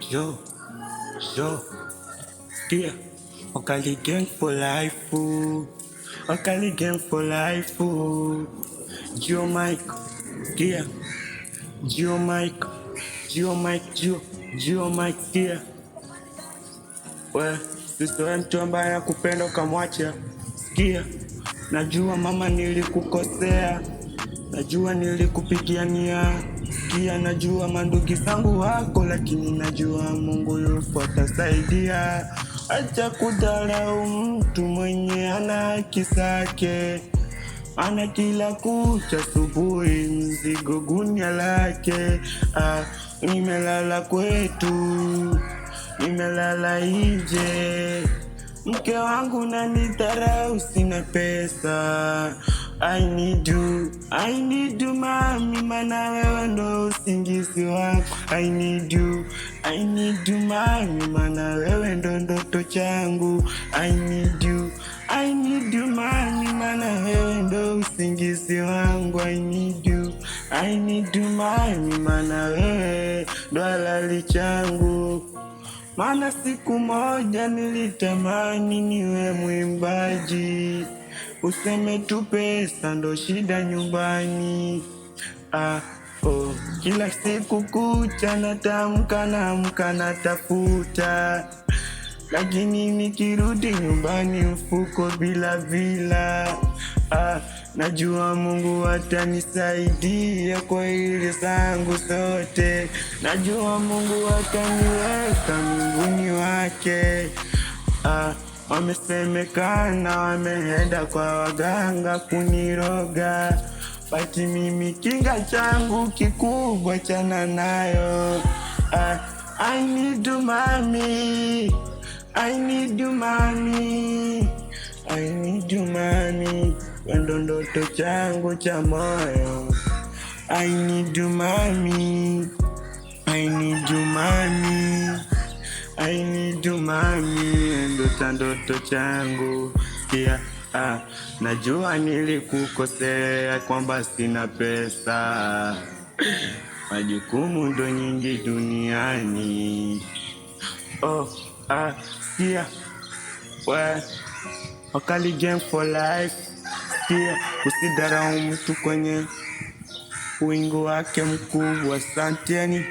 Yo, yo, yeah. Okali gang for life, ooh. Okali gang for life, ooh. Geo Mike, yeah. Geo Mike, Geo Mike, Geo Mike, yeah. We, sistoe mtu ambaye akupenda ukamwacha. Sikia, najua mama nilikukosea, najua nilikupigania. Sikia, najua mandugu zangu wako, lakini najua Mungu yupo atasaidia. Acha kudharau mtu mwenye ana haki zake, ana kila kucha asubuhi mzigo gunia lake. Nimelala kwetu, nimelala nje, mke wangu nanidharau, sina pesa. I need you mami, mana wewe ndo usingizi wangu. I need you mami, mana wewe ndo ndoto changu. I need you mami, mana wewe ndo usingizi wangu. I need you mami, mana wewe ndo halali changu. Mana siku moja nilitamani niwe mwimbaji, useme tu pesa ndo shida nyumbani. Kila siku kucha natamka, naamka natafuta, lakini nikirudi nyumbani mfuko bila. Najua Mungu atanisaidia kwa hili zangu zote, najua Mungu ataniweka mbinguni wake. Wamesemekana wameenda kwa waganga kuniroga, bati mimi kinga changu kikubwa chana nayo. I need you mami, I need you mami, wendo ndoto changu cha moyo. I need you mami, ndoto changu. Yeah, najua nilikukosea kwamba sina pesa, majukumu ndo nyingi duniani. Yeah, well, Okali gang for life. Yeah, usidharau mtu kwenye wingu wake mkubwa. Asanteni.